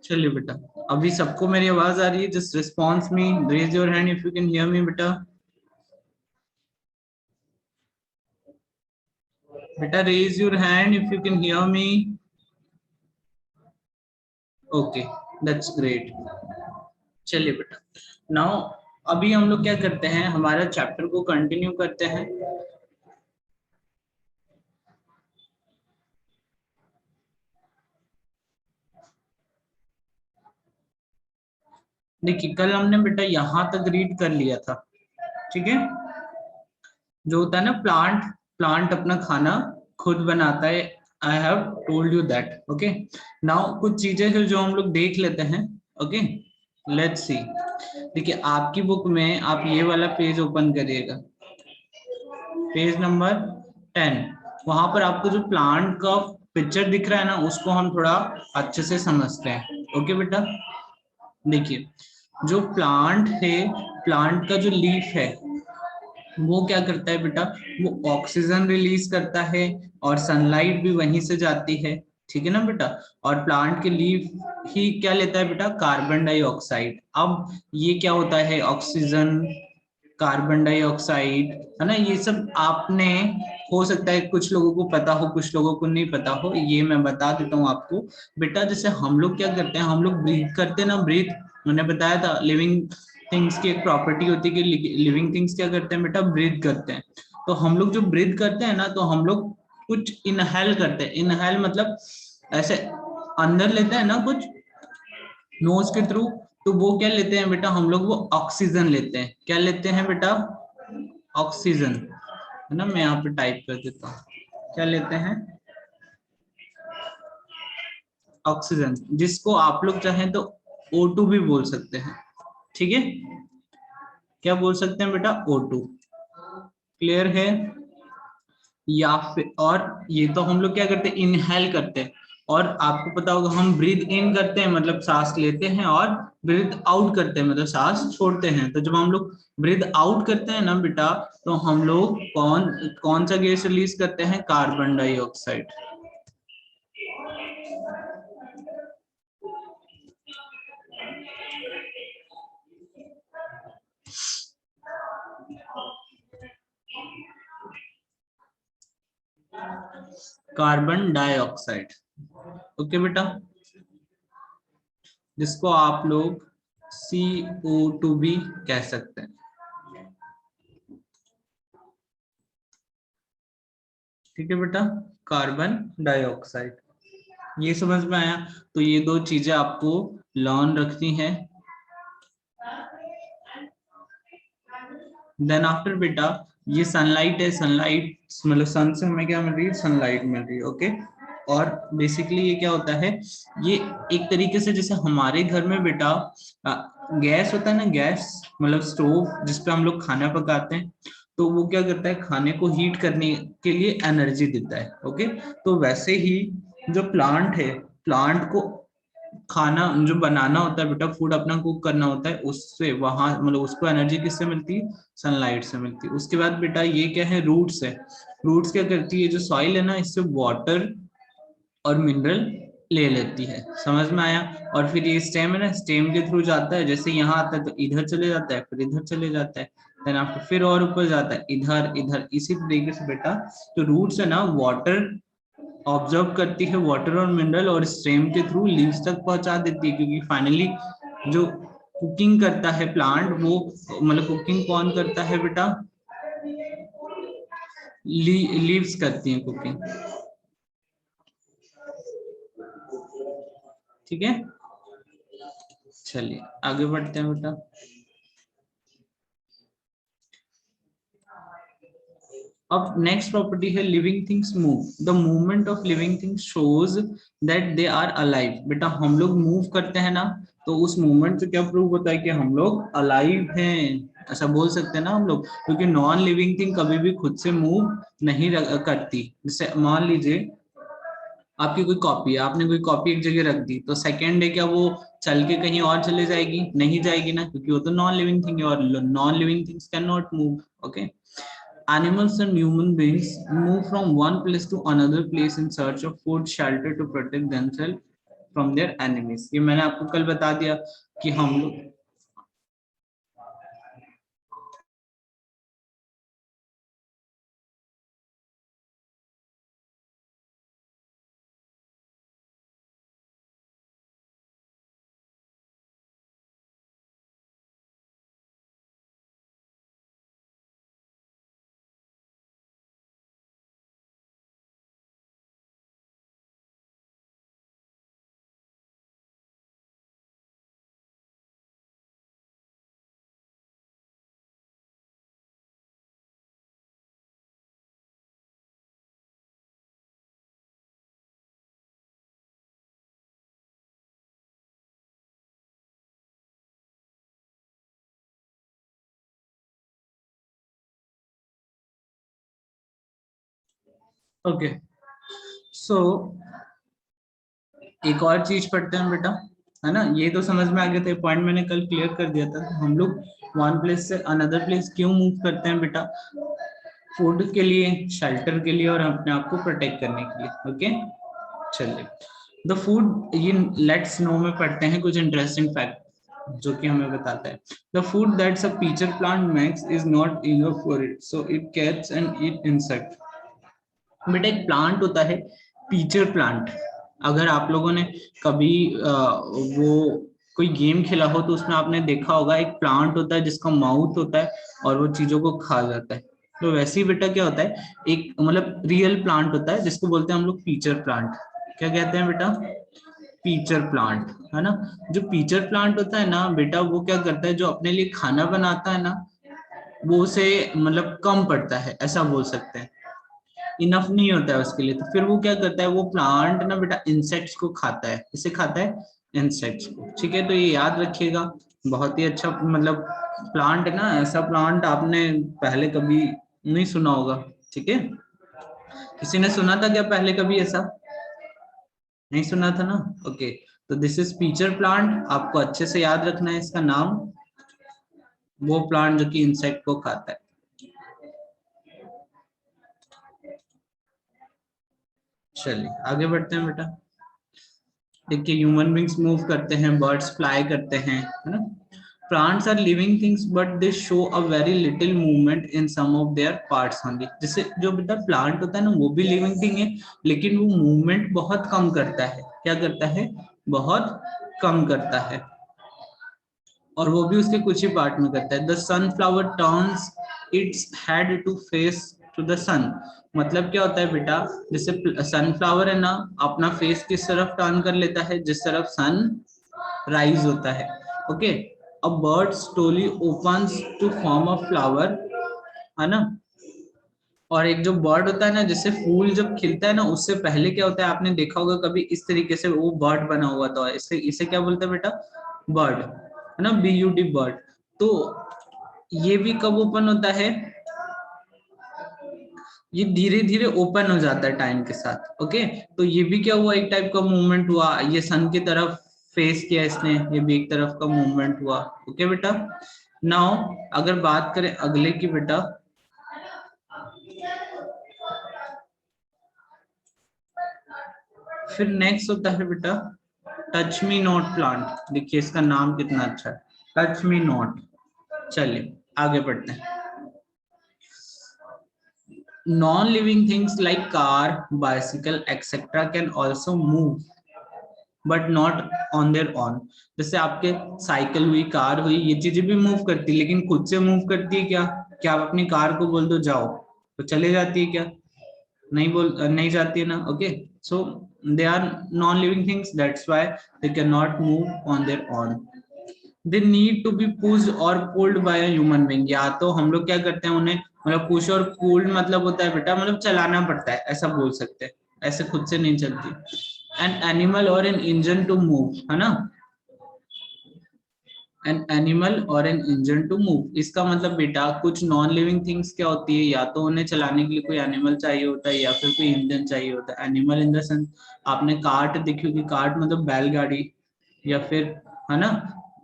चलिए बेटा, अभी सबको मेरी आवाज आ रही है? Just response me, raise your hand if you can hear me बेटा। बेटा raise your hand if you can hear me. Okay, that's great. चलिए बेटा, नाउ अभी हम लोग क्या करते हैं, हमारा चैप्टर को कंटिन्यू करते हैं। देखिए, कल हमने बेटा यहां तक रीड कर लिया था, ठीक है। जो होता है ना, प्लांट प्लांट अपना खाना खुद बनाता है। I have told you that. Okay, now कुछ चीजें हैं जो हम लोग देख लेते हैं। Okay, let's see. देखिए, आपकी बुक में आप ये वाला पेज ओपन करिएगा, पेज नंबर 10। वहां पर आपको जो प्लांट का पिक्चर दिख रहा है ना, उसको हम थोड़ा अच्छे से समझते हैं। ओके बेटा, देखिए, जो प्लांट है, प्लांट का जो लीफ है, वो क्या करता है बेटा, वो ऑक्सीजन रिलीज करता है और सनलाइट भी वहीं से जाती है, ठीक है ना बेटा। और प्लांट के लीफ ही क्या लेता है बेटा, कार्बन डाइऑक्साइड। अब ये क्या होता है, ऑक्सीजन, कार्बन डाइऑक्साइड, है ना। ये सब आपने, हो सकता है कुछ लोगों को पता हो, कुछ लोगों को नहीं पता हो, ये मैं बता देता हूँ आपको बेटा। जैसे हम लोग क्या करते हैं, हम लोग ब्रीथ करते हैं ना, ब्रीथ, मैंने बताया था लिविंग थिंग्स की एक प्रॉपर्टी होती है कि लिविंग थिंग्स क्या करते हैं बेटा, ब्रीथ करते हैं। तो हम लोग जो ब्रीथ करते हैं ना, तो हम लोग कुछ इनहेल करते हैं। इनहेल मतलब ऐसे अंदर लेते हैं ना कुछ नोज के थ्रू, तो वो क्या लेते हैं बेटा, हम लोग वो ऑक्सीजन लेते हैं। क्या लेते हैं बेटा, ऑक्सीजन, है ना। मैं यहाँ पे टाइप कर देता हूँ, क्या लेते हैं, ऑक्सीजन, जिसको आप लोग चाहें तो O2 भी बोल सकते हैं, ठीक है। क्या बोल सकते हैं बेटा, O2। क्लियर है? या फिर, और ये तो हम लोग क्या करते हैं, इनहेल करते हैं। और आपको पता होगा, हम ब्रीथ इन करते हैं मतलब सांस लेते हैं, और ब्रीथ आउट करते हैं मतलब सांस छोड़ते हैं। तो जब हम लोग ब्रीथ आउट करते हैं ना बेटा, तो हम लोग कौन कौन सा गैस रिलीज करते हैं, carbon dioxide. Carbon dioxide, okay बेटा, जिसको आप लोग CO2 भी कह सकते हैं, ठीक है बेटा, कार्बन डाइऑक्साइड। ये समझ में आया? तो ये दो चीजें आपको लर्न रखनी है। देन आफ्टर बेटा, ये सनलाइट है, सनलाइट मतलब सन से हमें क्या मिल रही है, सनलाइट मिल रही है। ओके, और बेसिकली ये क्या होता है, ये एक तरीके से जैसे हमारे घर में बेटा गैस होता है ना, गैस मतलब स्टोव जिसपे हम लोग खाना पकाते हैं, तो वो क्या करता है, खाने को हीट करने के लिए एनर्जी देता है। ओके, तो वैसे ही जो प्लांट है, प्लांट को खाना जो बनाना होता है बेटा, फूड अपना कुक करना होता है, उससे वहां मतलब उसको एनर्जी किससे मिलती है, सनलाइट से मिलती है। उसके बाद बेटा ये क्या है, रूट्स है। रूट्स क्या करती है, जो सॉइल है ना, इससे वाटर और मिनरल ले लेती है। समझ में आया? और फिर ये स्टेम है ना, स्टेम के थ्रू जाता है, जैसे यहाँ आता है तो इधर चले जाता है, फिर इधर चले जाता है, देन आपको फिर और ऊपर जाता है, इधर इधर, इसी तरीके से बेटा। तो रूट्स है ना, वाटर ऑब्जर्व करती है, वाटर और मिनरल, और स्टेम के थ्रू लीव्स तक पहुंचा देती है। क्योंकि फाइनली जो कुकिंग करता है प्लांट, वो मतलब कुकिंग कौन करता है बेटा, लीव्स करती हैं कुकिंग, ठीक है। चलिए आगे बढ़ते हैं बेटा। अब नेक्स्ट प्रॉपर्टी है, living things move. The movement of living things shows that they are alive. बेटा हम लोग मूव करते हैं ना, तो उस मूवमेंट से क्या प्रूव होता है कि हम लोग अलाइव हैं, ऐसा बोल सकते हैं ना हम लोग। क्योंकि नॉन लिविंग थिंग कभी भी खुद से मूव नहीं करती। जैसे मान लीजिए आपकी कोई कॉपी है, आपने कोई कॉपी एक जगह रख दी, तो सेकेंड डे क्या वो चल के कहीं और चले जाएगी? नहीं जाएगी ना, क्योंकि वो तो नॉन लिविंग थिंग है, और non living things can not move. Okay, animals and human beings move from one place to another place in search of food, shelter to protect themselves from their enemies. ये मैंने आपको कल बता दिया कि हम लोग ओके सो एक और चीज पढ़ते हैं बेटा, है ना। ये तो समझ में आ गया था, पॉइंट मैंने कल क्लियर कर दिया था। हम लोग वन प्लेस से अनदर प्लेस क्यों मूव करते हैं बेटा? फूड के लिए, शेल्टर के लिए और अपने आप को प्रोटेक्ट करने के लिए। ओके चलिए, द फूड, ये लेट्स नो में पढ़ते हैं कुछ इंटरेस्टिंग फैक्ट जो कि हमें बताता है। The food that's a pitcher plant makes is not enough for it, so it catch and eat insect. बेटा एक प्लांट होता है पीचर प्लांट, अगर आप लोगों ने कभी वो कोई गेम खेला हो तो उसमें आपने देखा होगा एक प्लांट होता है जिसका माउथ होता है और वो चीजों को खा जाता है। तो वैसे ही बेटा क्या होता है, एक मतलब रियल प्लांट होता है जिसको बोलते हैं हम लोग पीचर प्लांट। क्या कहते हैं बेटा? पीचर प्लांट, है ना। जो पीचर प्लांट होता है ना बेटा, वो क्या करता है, जो अपने लिए खाना बनाता है ना, वो उसे मतलब कम पड़ता है, ऐसा बोल सकते हैं, इनफ नहीं होता है उसके लिए। तो फिर वो क्या करता है, वो प्लांट ना बेटा इंसेक्ट्स को खाता है। इसे खाता है इंसेक्ट्स को, ठीक है। तो ये याद रखिएगा, बहुत ही अच्छा मतलब प्लांट है ना। ऐसा प्लांट आपने पहले कभी नहीं सुना होगा, ठीक है। किसी ने सुना था क्या पहले कभी ऐसा? नहीं सुना था ना। ओके, तो दिस इज पीचर प्लांट, आपको अच्छे से याद रखना है इसका नाम, वो प्लांट जो कि इंसेक्ट को खाता है। चलिए आगे बढ़ते हैं बेटा। देखिए ह्यूमन बींग्स मूव करते हैं, बर्ड्स फ्लाई करते हैं, है ना। Plants are living things but they show a very little movement in some of their parts only. जैसे जो बेटा प्लांट होता है ना, वो भी लिविंग थिंग है, लेकिन वो मूवमेंट बहुत कम करता है। क्या करता है? बहुत कम करता है, और वो भी उसके कुछ ही पार्ट में करता है। The sunflower turns its head to face to the sun. मतलब क्या होता है बेटा, जैसे सनफ्लावर है ना, अपना फेस किस तरफ टर्न कर लेता है? जिस तरफ सन राइज होता है। Okay, a bird slowly opens to form a flower, है ना। और एक जो बर्ड होता है ना, जैसे फूल जब खिलता है ना, उससे पहले क्या होता है, आपने देखा होगा कभी इस तरीके से वो बर्ड बना हुआ था, इसे इसे क्या बोलते हैं बेटा? बर्ड, है ना, BUD बर्ड। तो ये भी कब ओपन होता है? ये धीरे धीरे ओपन हो जाता है टाइम के साथ। ओके, तो ये भी क्या हुआ, एक टाइप का मूवमेंट हुआ, ये सन की तरफ फेस किया इसने, ये भी एक तरफ का मूवमेंट हुआ। ओके बेटा, नाउ अगर बात करें अगले की बेटा, फिर नेक्स्ट होता है बेटा टच मी नॉट प्लांट। देखिए इसका नाम कितना अच्छा है, टच मी नॉट। चलिए आगे बढ़ते हैं। Non living things like car, bicycle etcetera can also move but not on there on. जैसे आपके साइकिल हुई, कार हुई, ये चीजें भी मूव करती है, लेकिन खुद से मूव करती है क्या? क्या आप अपनी कार को बोल दो जाओ तो चले जाती है क्या? नहीं जाती है ना। Okay, so they are non living things, that's why they can not move on there on. They need to be pushed और pulled by a human being. या तो हम लोग क्या करते हैं उन्हें, मतलब पुश और पुल्ड मतलब होता है बेटा, मतलब चलाना पड़ता है, ऐसा बोल सकते हैं, ऐसे खुद से नहीं चलती। एन एनिमल और एन इंजन टू मूव, है ना, एन एनिमल और एन इंजन टू मूव। इसका मतलब बेटा कुछ नॉन लिविंग थिंग्स क्या होती है, या तो उन्हें चलाने के लिए कोई एनिमल चाहिए होता है या फिर कोई इंजन चाहिए होता है। एनिमल इन द सेंस, आपने कार्ट देखी होगी, कार्ट मतलब बैलगाड़ी, या फिर, है ना,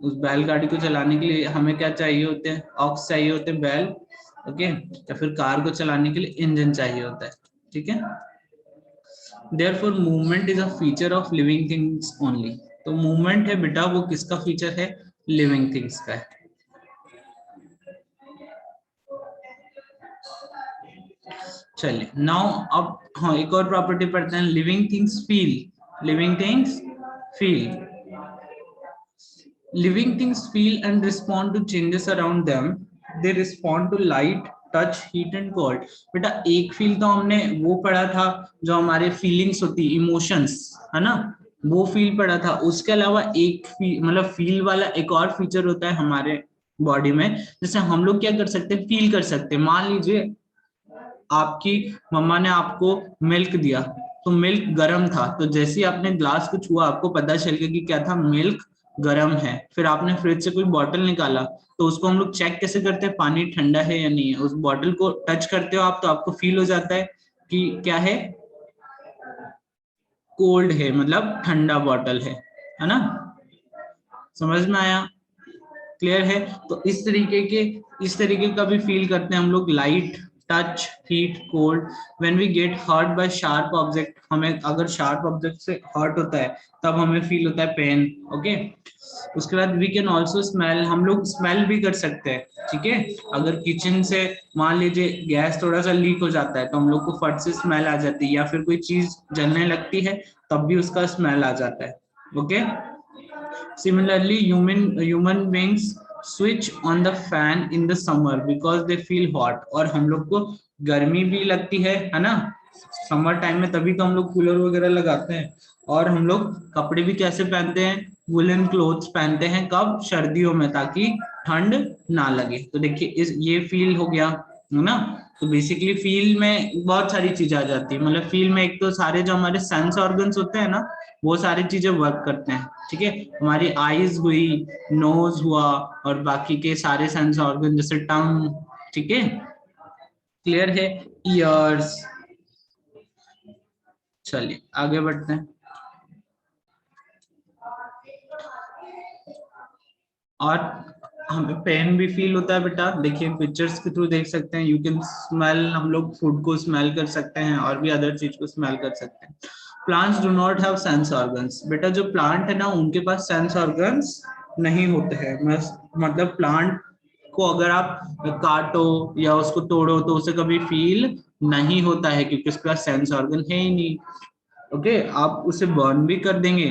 उस बैलगाड़ी को चलाने के लिए हमें क्या चाहिए होते हैं? ऑक्स चाहिए होते हैं, बैल। ओके, या फिर कार को चलाने के लिए इंजन चाहिए होता है, ठीक है। Therefore movement is a feature of living things only. तो मूवमेंट है बेटा वो किसका फीचर है, लिविंग थिंग्स का है। चलिए नाउ अब हाँ एक और प्रॉपर्टी पढ़ते हैं, living things feel, living things feel, living things feel and respond to changes around them, they respond to light, touch, heat and cold. बेटा एक फील तो हमने वो पढ़ा था जो हमारे फीलिंग्स होती, इमोशंस है ना, वो फील पढ़ा था। उसके अलावा एक मतलब फील वाला एक और फीचर होता है हमारे बॉडी में, जैसे हम लोग क्या कर सकते हैं, फील कर सकते हैं। मान लीजिए आपकी मम्मा ने आपको मिल्क दिया, तो मिल्क गर्म था, तो जैसे ही आपने ग्लास को छुआ आपको पता चल गया कि क्या था, मिल्क गर्म है। फिर आपने फ्रिज से कोई बॉटल निकाला, तो उसको हम लोग चेक कैसे करते हैं, पानी ठंडा है या नहीं है। उस बॉटल को टच करते हो आप तो आपको फील हो जाता है कि क्या है, कोल्ड है, मतलब ठंडा बॉटल है ना। समझ में आया, क्लियर है। तो इस तरीके का भी फील करते हैं हम लोग, light, touch, heat, cold. When we get hurt by sharp object, हमें अगर शार्प ऑब्जेक्ट से हर्ट होता है तब हमें फील होता है पेन। ओके, उसके बाद वी कैन ऑल्सो स्मेल, हम लोग स्मेल भी कर सकते हैं, ठीक है। अगर किचन से मान लीजिए गैस थोड़ा सा लीक हो जाता है तो हम लोग को फट से स्मेल आ जाती है, या फिर कोई चीज जलने लगती है तब भी उसका स्मेल आ जाता है। Okay, similarly human beings switch on the fan in the summer because they feel hot, और हम लोग को गर्मी भी लगती है ना, समर टाइम में, तभी तो हम लोग कूलर वगैरह लगाते हैं। और हम लोग कपड़े भी कैसे पहनते हैं, वुलन क्लोथ्स पहनते हैं, कब, सर्दियों में, ताकि ठंड ना लगे। तो देखिए इस ये फील हो गया है ना। तो बेसिकली फील में बहुत सारी चीजें आ जाती है, मतलब फील में एक तो सारे जो हमारे सेंस ऑर्गन्स होते हैं ना, वो सारी चीजें वर्क करते हैं, ठीक है। हमारी आईज हुई, नोज हुआ, और बाकी के सारे सेंस ऑर्गन जैसे टंग, ठीक है, क्लियर है, ईयर्स। चलिए आगे बढ़ते हैं। और हमें पेन भी फील होता है बेटा, देखिए पिक्चर्स के थ्रू देख सकते हैं, यू कैन स्मेल, हम लोग फूड को स्मेल कर सकते हैं और भी अदर चीज को स्मेल कर सकते हैं। Plants do not have sense organs, बेटा जो प्लांट है ना उनके पास सेंस ऑर्गन्स नहीं होते हैं। मतलब प्लांट को अगर आप काटो या उसको तोड़ो तो उसे कभी फील नहीं होता है, क्योंकि उसके पास सेंस ऑर्गन है ही नहीं। ओके, आप उसे बर्न भी कर देंगे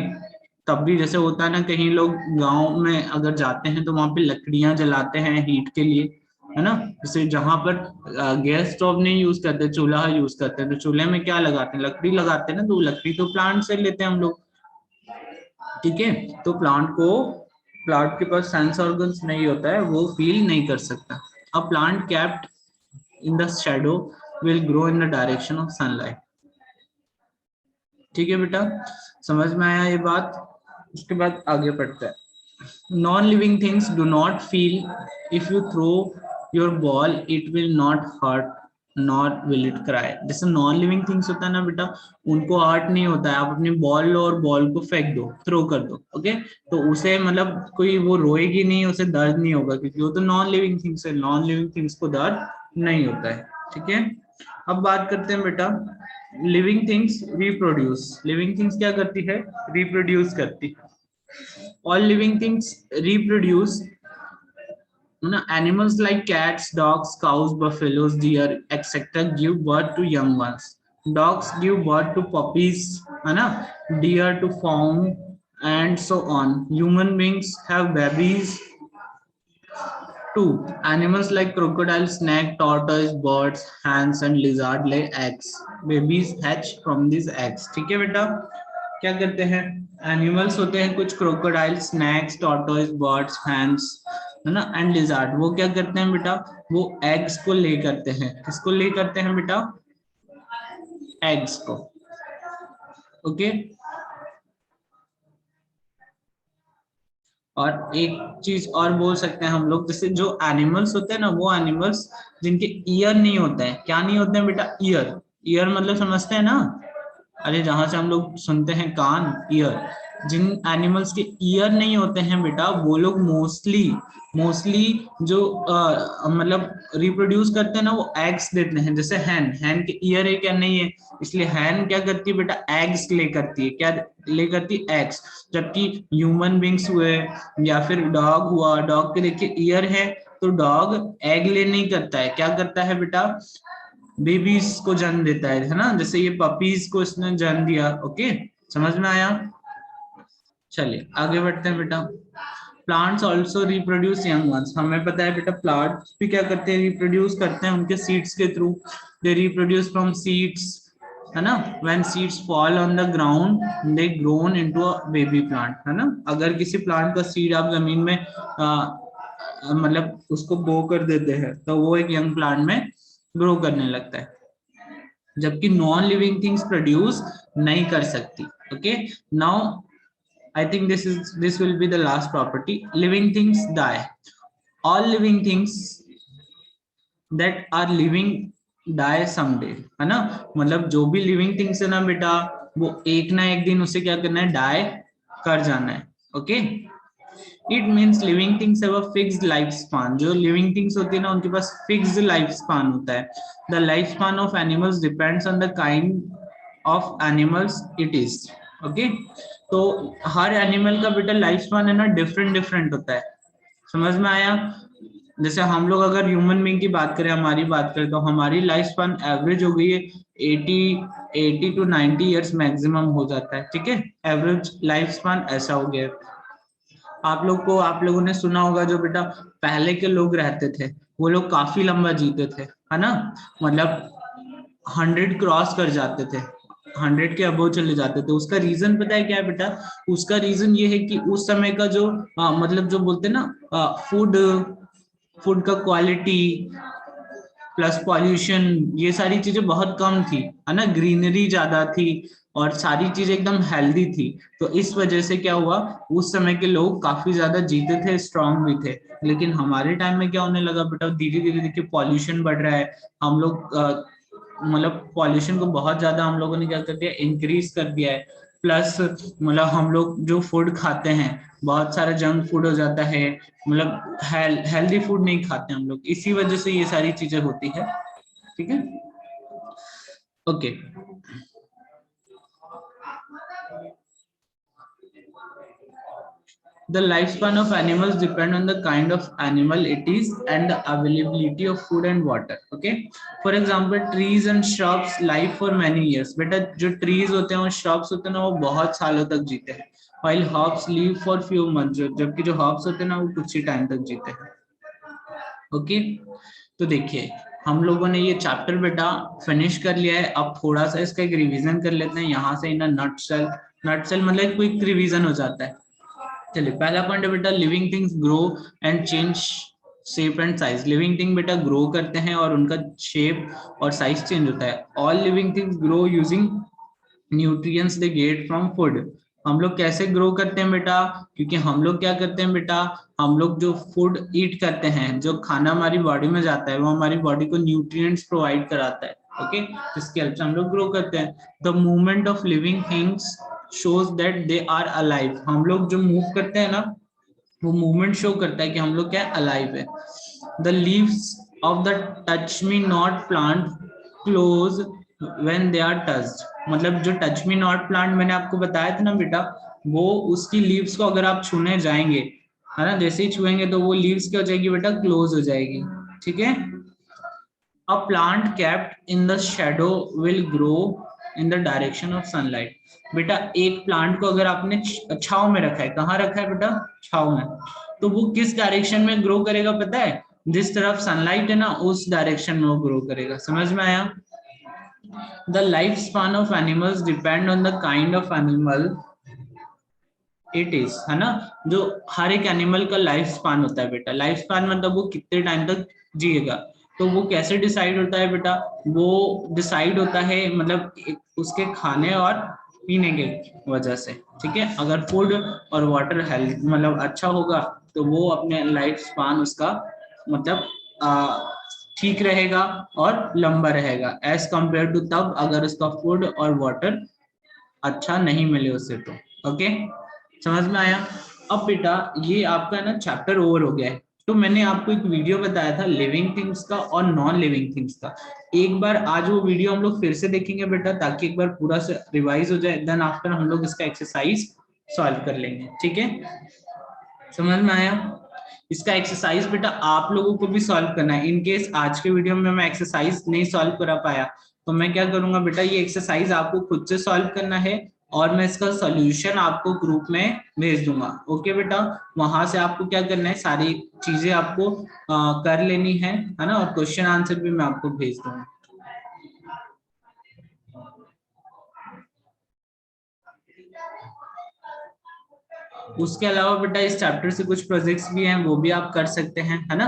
तब भी, जैसे होता है ना, कहीं लोग गांव में अगर जाते हैं तो वहां पे लकड़ियां जलाते हैं हीट के लिए, है ना। जैसे जहां पर गैस स्टोव नहीं यूज करते, चूल्हा यूज करते हैं, तो चूल्हे में क्या लगाते हैं, लकड़ी लगाते हैं ना, तो लकड़ी तो प्लांट से लेते हैं हम लोग, ठीक है। तो प्लांट के पास सेंस ऑर्गन्स नहीं होता है, वो फील नहीं कर सकता। A plant kept in the shadow will grow in the direction of sunlight, ठीक है बेटा, समझ में आया ये बात। उसके बाद आगे पढ़ते हैं। Non living things do not feel, if you throw your ball it will not hurt not will it cry. जैसे नॉन लिविंग थिंग्स होता है ना बेटा, उनको हर्ट नहीं होता है, आप अपनी बॉल लो और बॉल को फेंक दो, थ्रो कर दो, ओके, तो उसे मतलब कोई वो रोएगी नहीं, उसे दर्द नहीं होगा, क्योंकि वो तो नॉन लिविंग थिंग्स है, नॉन लिविंग थिंग्स को दर्द नहीं होता है, ठीक है। अब बात करते हैं बेटा, living things reproduce, living things क्या करती है, रिप्रोड्यूस करती है। All living things reproduce, animals like cats, dogs, cows, buffaloes, deer, etc. give birth to young ones. Dogs give birth to puppies, है ना, deer to fawn, and so on. Human beings have babies too. Animals like crocodile, snake, tortoise, birds, hens, and lizard lay eggs. Babies hatch from these eggs. ठीक है बेटा, क्या करते हैं, animals होते हैं कुछ, crocodile, snakes, tortoise, birds, hens, है ना, एंड लिजार्ड, वो क्या करते हैं बेटा, वो एग्स को ले करते हैं, किसको ले करते हैं बेटा, एग्स को, ओके। और एक चीज और बोल सकते हैं हम लोग, जैसे जो एनिमल्स होते हैं ना, वो एनिमल्स जिनके ईयर नहीं होते हैं, क्या नहीं होते हैं बेटा, ईयर, ईयर मतलब समझते हैं ना, अरे जहां से हम लोग सुनते हैं कान, ईयर, जिन एनिमल्स के ईयर नहीं होते हैं बेटा, वो लोग मोस्टली जो मतलब रिप्रोड्यूस करते हैं ना, वो एग्स देते हैं। जैसे हैन के ईयर है क्या, नहीं है, इसलिए हैन क्या करती है बेटा, एग्स ले करती है। क्या ले करती है, एग्स। जबकि ह्यूमन बींग्स हुए या फिर डॉग हुआ, डॉग के देखिए ईयर है, तो डॉग एग ले नहीं करता है, क्या करता है बेटा, बेबीज को जन्म देता है ना। जैसे ये पपीज को इसने जन्म दिया। ओके, समझ में आया। चलिए आगे बढ़ते हैं बेटा। Plants also reproduce young ones. हमें पता है बेटा प्लांट्स भी क्या करते हैं, रिप्रोड्यूस करते हैं उनके सीड्स के through. They reproduce from seeds, है ना। When seeds fall on the ground they grown into a baby plant, है ना। अगर किसी प्लांट का सीड आप जमीन में मतलब उसको बो कर देते हैं, तो वो एक यंग प्लांट में ग्रो करने लगता है। जबकि नॉन लिविंग थिंग्स प्रोड्यूस नहीं कर सकती। Okay, now I think this will be the last property. Living things die. All living things that are living die someday, है ना। मतलब जो भी लिविंग थिंग्स है ना बेटा, वो एक ना एक दिन उसे क्या करना है, डाई कर जाना है। Okay, it means living things have a fixed life span. जो लिविंग थिंग्स होती है ना, उनके पास फिक्स्ड लाइफ स्पान होता है। The life span of animals depends on the kind of animals it is. Okay, तो हर एनिमल का बेटा लाइफ स्पान है ना, डिफरेंट डिफरेंट होता है। समझ में आया। जैसे हम लोग अगर ह्यूमन बीइंग की बात करें, हमारी बात करें, तो हमारी लाइफ स्पान एवरेज हो गई है 80 टू 90 ईयर्स मैक्सिमम हो जाता है। ठीक है, एवरेज लाइफ स्पान ऐसा हो गया। आप लोगों ने सुना होगा जो बेटा पहले के लोग रहते थे, वो लोग काफी लंबा जीते थे, है ना। मतलब 100 क्रॉस कर जाते थे, 100 के अबव चले जाते थे। उसका रीजन पता है क्या है बेटा, उसका रीजन ये है कि उस समय का जो मतलब जो बोलते हैं ना, फूड फूड का क्वालिटी प्लस पॉल्यूशन, ये सारी चीजें बहुत कम थी, है ना। ग्रीनरी ज्यादा थी और सारी चीजें एकदम हेल्दी थी। तो इस वजह से क्या हुआ, उस समय के लोग काफी ज्यादा जीते थे, स्ट्रांग भी थे। लेकिन हमारे टाइम में क्या होने लगा बेटा, धीरे धीरे देखिए पॉल्यूशन बढ़ रहा है। हम लोग मतलब पॉल्यूशन को बहुत ज्यादा हम लोगों ने क्या कर दिया, इंक्रीज कर दिया है। प्लस मतलब हम लोग जो फूड खाते हैं, बहुत सारा जंक फूड हो जाता है। मतलब हेल्दी फूड नहीं खाते हम लोग, इसी वजह से ये सारी चीजें होती है। ठीक है, okay. The lifespan of animals depend on the kind of animal it is and the availability of food and water. Okay, for example, trees and shrubs live for many years. बेटा जो trees होते हैं और shrubs होते हैं ना, वो बहुत सालों तक जीते हैं। While hops live for few months, जबकि जो hops होते हैं ना, वो कुछ ही टाइम तक जीते हैं। ओके, तो देखिए हम लोगों ने ये चैप्टर बेटा फिनिश कर लिया है। अब थोड़ा सा इसका एक रिवीजन कर लेते हैं यहाँ से। इन नटसेल, नटसेल मतलब क्विक रिवीजन हो जाता है। चलिए पहला पॉइंट है बेटा, living things grow and change shape and size. Living thing बेटा ग्रो करते हैं और उनका शेप और साइज चेंज होता है। All living things grow using nutrients they get from food. हम लोग कैसे ग्रो करते हैं बेटा, क्योंकि हम लोग क्या करते हैं बेटा, हम लोग जो फूड ईट करते हैं, जो खाना हमारी बॉडी में जाता है, वो हमारी बॉडी को न्यूट्रिएंट्स प्रोवाइड कराता है। ओके, जिसकी हेल्प से हम लोग ग्रो करते हैं। The movement of living things shows that they are alive. हम लोग जो मूव करते हैं ना, वो मूवमेंट शो करता है कि हम लोग क्या अलाइव है। The leaves of the touch me not plant close when they are touched. मतलब जो टच मी नॉट प्लांट मैंने आपको बताया था ना बेटा, वो उसकी लीव्स को अगर आप छूने जाएंगे, है ना, जैसे ही छुएंगे तो वो लीव्स क्या हो जाएगी बेटा, क्लोज हो जाएगी। ठीक है, a plant kept in the shadow will grow in the direction of sunlight. बेटा एक प्लांट को अगर आपने छाव में रखा है, कहाँ रखा है बेटा, छाव में, तो वो किस डायरेक्शन में ग्रो करेगा पता है, जिस तरफ सनलाइट है ना, उस डायरेक्शन में वो ग्रो करेगा। समझ में आया। The life span of animals depend on the kind of animal it is, है ना। जो हर एक एनिमल का लाइफ स्पान होता है बेटा, लाइफ स्पान मतलब वो कितने टाइम तक जिएगा। तो वो कैसे डिसाइड होता है बेटा, वो डिसाइड होता है मतलब उसके खाने और पीने के वजह से। ठीक है, अगर फूड और वाटर हेल्थ मतलब अच्छा होगा, तो वो अपने लाइफ स्पान उसका मतलब ठीक रहेगा और लंबा रहेगा, एज कंपेयर टू तब अगर उसका फूड और वाटर अच्छा नहीं मिले उससे। तो ओके, समझ में आया? अब बेटा ये आपका ना चैप्टर ओवर हो गया है। तो मैंने आपको एक वीडियो बताया था लिविंग थिंग्स का और नॉन लिविंग थिंग्स का। एक बार आज वो वीडियो हम लोग फिर से देखेंगे बेटा, ताकि एक बार पूरा से रिवाइज हो जाए, देन आफ्टर हम लोग इसका एक्सरसाइज सॉल्व कर लेंगे। ठीक है, समझ में आया? इसका एक्सरसाइज बेटा आप लोगों को भी सॉल्व करना है। इन केस आज के वीडियो में मैं एक्सरसाइज नहीं सॉल्व करा पाया, तो मैं क्या करूंगा बेटा, ये एक्सरसाइज आपको खुद से सॉल्व करना है और मैं इसका सॉल्यूशन आपको ग्रुप में भेज दूंगा। ओके बेटा, वहां से आपको क्या करना है, सारी चीजें आपको कर लेनी है ना, और क्वेश्चन आंसर भी मैं आपको भेज दूंगा। उसके अलावा बेटा इस चैप्टर से कुछ प्रोजेक्ट्स भी हैं, वो भी आप कर सकते हैं, है ना।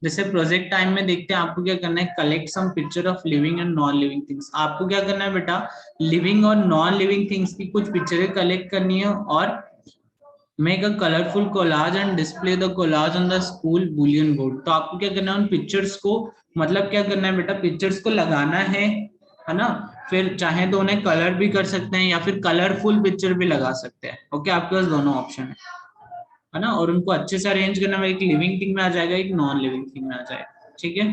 जैसे प्रोजेक्ट टाइम में देखते हैं आपको क्या करना है, collect some picture of living and non living things. आपको क्या करना है बेटा, लिविंग और नॉन लिविंग थिंग्स की कुछ पिक्चरें कलेक्ट करनी है और make a colourful collage and display the collage on the school Boolean board. तो आपको क्या करना है, उन पिक्चर्स को, मतलब क्या करना है बेटा, पिक्चर्स को लगाना है ना। फिर चाहे तो उन्हें कलर भी कर सकते हैं या फिर कलरफुल पिक्चर भी लगा सकते हैं। ओके, आपके पास दोनों ऑप्शन है ना, और उनको अच्छे से अरेंज करना है, एक लिविंग थिंग में आ जाएगा, एक नॉन लिविंग थिंग में आ जाएगा। ठीक है,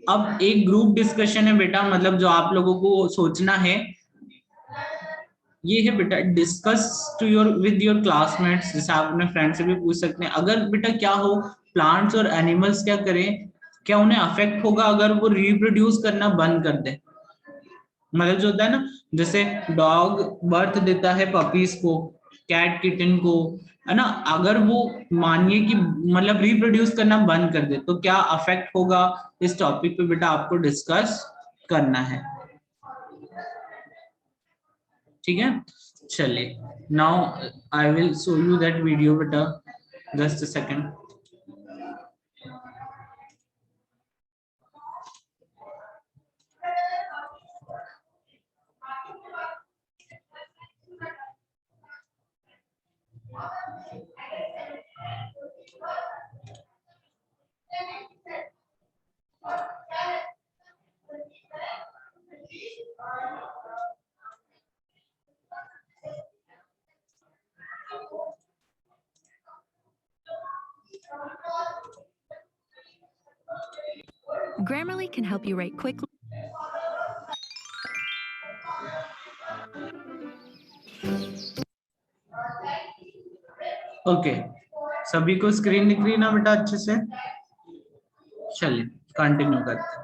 अब एक ग्रुप डिस्कशन है बेटा, मतलब जो आप लोगों को सोचना है ये है बेटा, discuss to your with your classmates. जैसे आप अपने फ्रेंड से भी पूछ सकते हैं, अगर बेटा क्या हो, प्लांट्स और एनिमल्स क्या करें, क्या उन्हें अफेक्ट होगा अगर वो रिप्रोड्यूस करना बंद कर दे। मतलब जो होता है ना, जैसे डॉग बर्थ देता है पपीज को, कैट किटन को, है ना, अगर वो मानिए कि मतलब रिप्रोड्यूस करना बंद कर दे तो क्या अफेक्ट होगा। इस टॉपिक पे बेटा आपको डिस्कस करना है। ठीक है, चलिए, now I will show you that video बेटा, just a second. Grammarly can help you write quickly. Okay, सभी को स्क्रीन दिख रही है ना बेटा अच्छे से? चलिए कंटिन्यू करते हैं।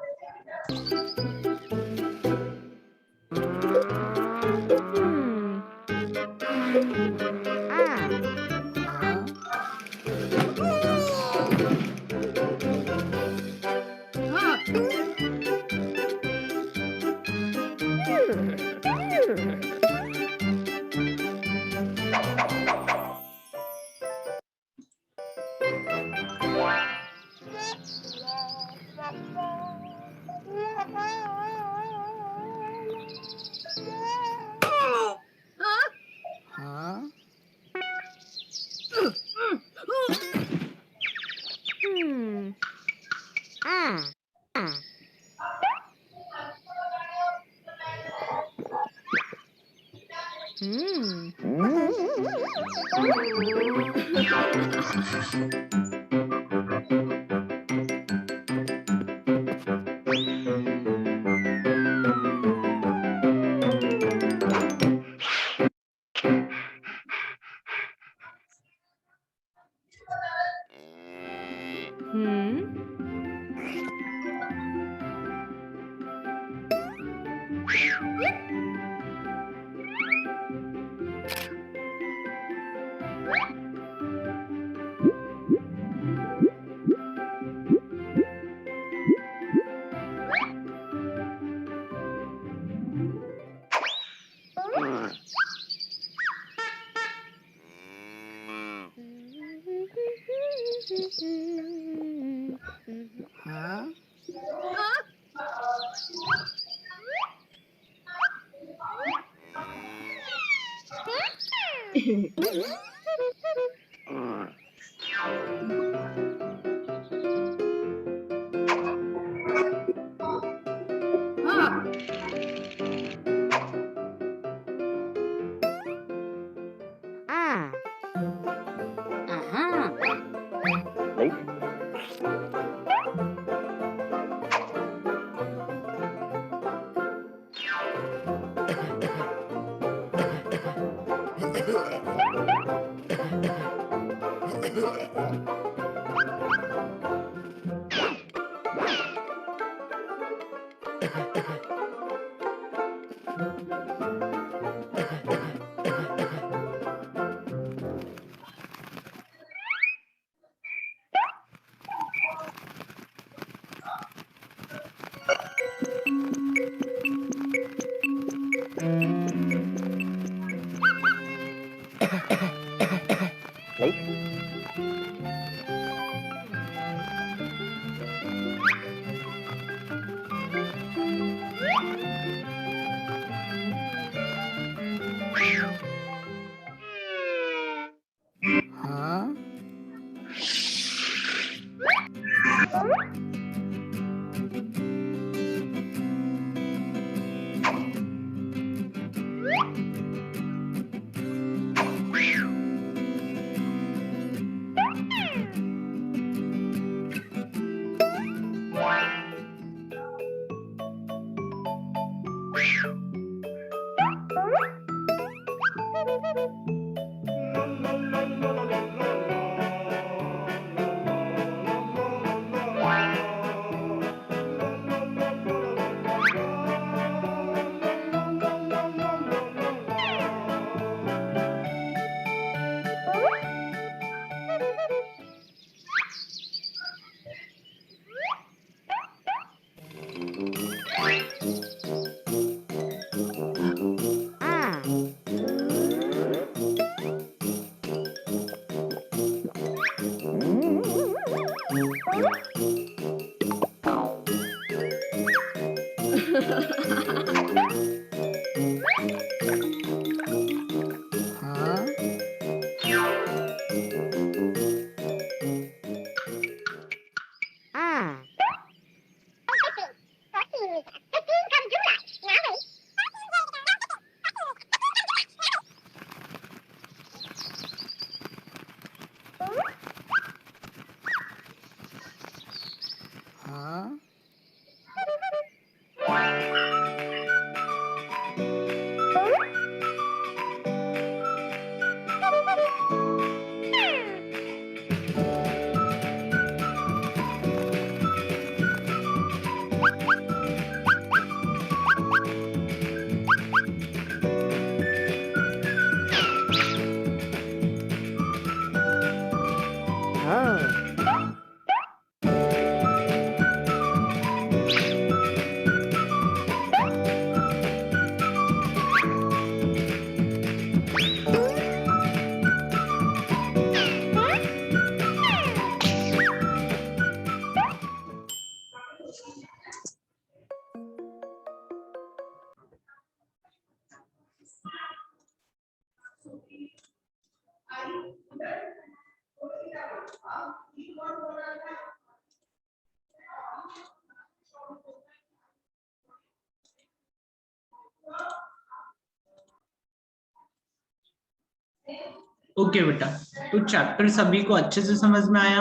ओके बेटा, तो चैप्टर सभी को अच्छे से समझ में आया।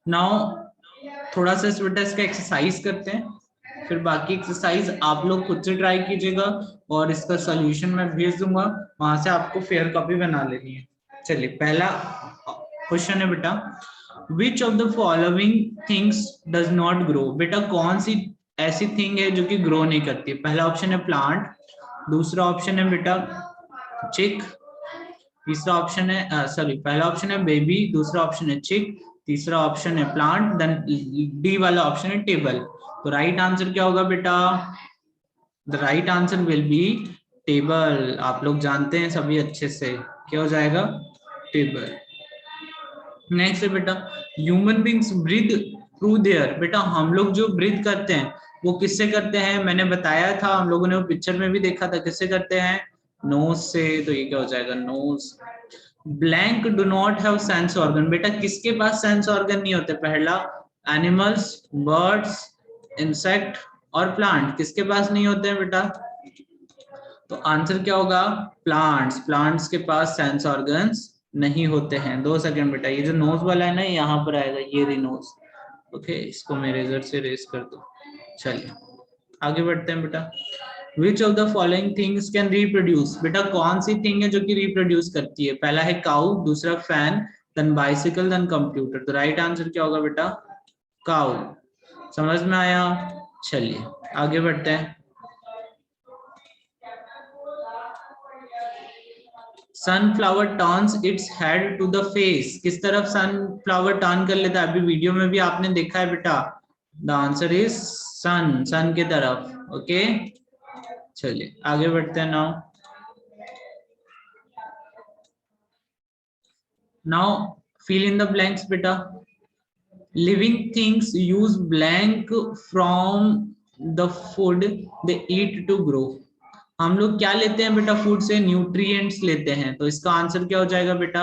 नाउ थोड़ा सा इस बेटा इसका एक्सरसाइज करते हैं, फिर बाकी एक्सरसाइज आप लोग खुद से ट्राई कीजिएगा और इसका सॉल्यूशन मैं भेज दूंगा, वहां से आपको फेयर कॉपी बना लेनी है। चलिए पहला क्वेश्चन है बेटा, which of the following things does not grow. बेटा कौन सी ऐसी थिंग है जो कि ग्रो नहीं करती। पहला ऑप्शन है प्लांट, दूसरा ऑप्शन है बेटा चिक, तीसरा ऑप्शन है सॉरी पहला ऑप्शन है बेबी, दूसरा ऑप्शन है चिक, तीसरा ऑप्शन है प्लांट, देन डी वाला ऑप्शन है टेबल। तो राइट आंसर क्या होगा बेटा? The right answer will be table. आप लोग जानते हैं सभी अच्छे से, क्या हो जाएगा? टेबल। नेक्स्ट है बेटा, human beings breathe through their. बेटा हम लोग जो ब्रीथ करते हैं वो किससे करते हैं? मैंने बताया था, हम लोगों ने वो पिक्चर में भी देखा था, किससे करते हैं? नोज से। तो ये क्या हो जाएगा? Nose. Blank do not have sense organ. बेटा किसके पास सेंस ऑर्गन नहीं होते? पहला एनिमल्स, बर्ड्स, इंसेक्ट और प्लांट, किसके पास नहीं होते हैं बेटा? तो आंसर क्या होगा? प्लांट्स। प्लांट्स के पास सेंस ऑर्गन्स नहीं होते हैं। 2 सेकंड बेटा, ये जो नोज वाला है ना यहाँ पर आएगा, ये रही नोज। ओके, इसको मैं इरेजर से इरेज कर दूं। चलिए आगे बढ़ते हैं बेटा। Which of the following things can reproduce, बेटा कौन सी थिंग है जो कि रिप्रोड्यूस करती है? पहला है काउ, दूसरा fan, then bicycle, then computer. तो राइट आंसर क्या होगा बेटा? काउ। समझ में आया? चलिए आगे बढ़ते हैं। Sunflower turns its head to the face, किस तरफ सनफ्लावर टर्न कर लेता है? अभी वीडियो में भी आपने देखा है बेटा। द आंसर इज सन, सन के तरफ। ओके चलिए आगे बढ़ते हैं। Now fill in the blanks बेटा। living things use blank from the food they eat to grow। हम लोग क्या लेते हैं बेटा फूड से? न्यूट्रिएंट्स लेते हैं। तो इसका आंसर क्या हो जाएगा बेटा?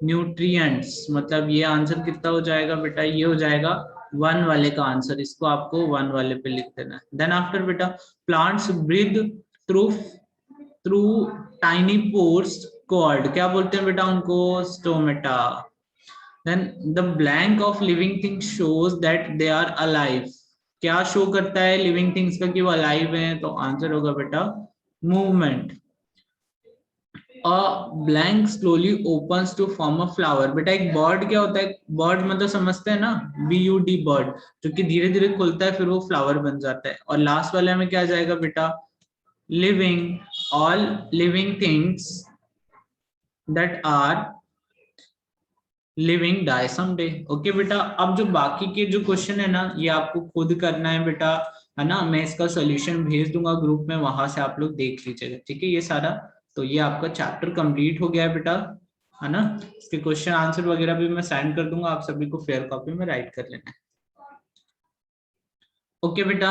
न्यूट्रिएंट्स। मतलब ये आंसर कितना हो जाएगा बेटा? ये हो जाएगा 1 वाले का आंसर। इसको आपको 1 वाले पे लिख देना है। देन आफ्टर बेटा, plants breathe through through tiny pores called, क्या बोलते हैं बेटा उनको? Stomata. Then the blank of living things shows that they are alive, क्या शो करता है लिविंग थिंग्स का कि वो अलाइव हैं? तो आंसर होगा बेटा movement. A blank slowly opens to form a flower, बेटा एक बर्ड क्या होता है? बर्ड मतलब समझते हैं ना, BUD बर्ड, जो कि धीरे धीरे खुलता है फिर वो फ्लावर बन जाता है। और लास्ट वाले में क्या आ जाएगा बेटा? Living, all living things that are living die someday. Okay बेटा, अब जो बाकी के जो क्वेश्चन है ना ये आपको खुद करना है बेटा, है ना। मैं इसका सॉल्यूशन भेज दूंगा ग्रुप में, वहां से आप लोग देख लीजिएगा, ठीक है। ये सारा तो ये आपका चैप्टर कंप्लीट हो गया है बेटा, है ना। इसके क्वेश्चन आंसर वगैरह भी मैं सेंड कर दूंगा, आप सभी को फेयर कॉपी में राइट कर लेना है। ओके बेटा।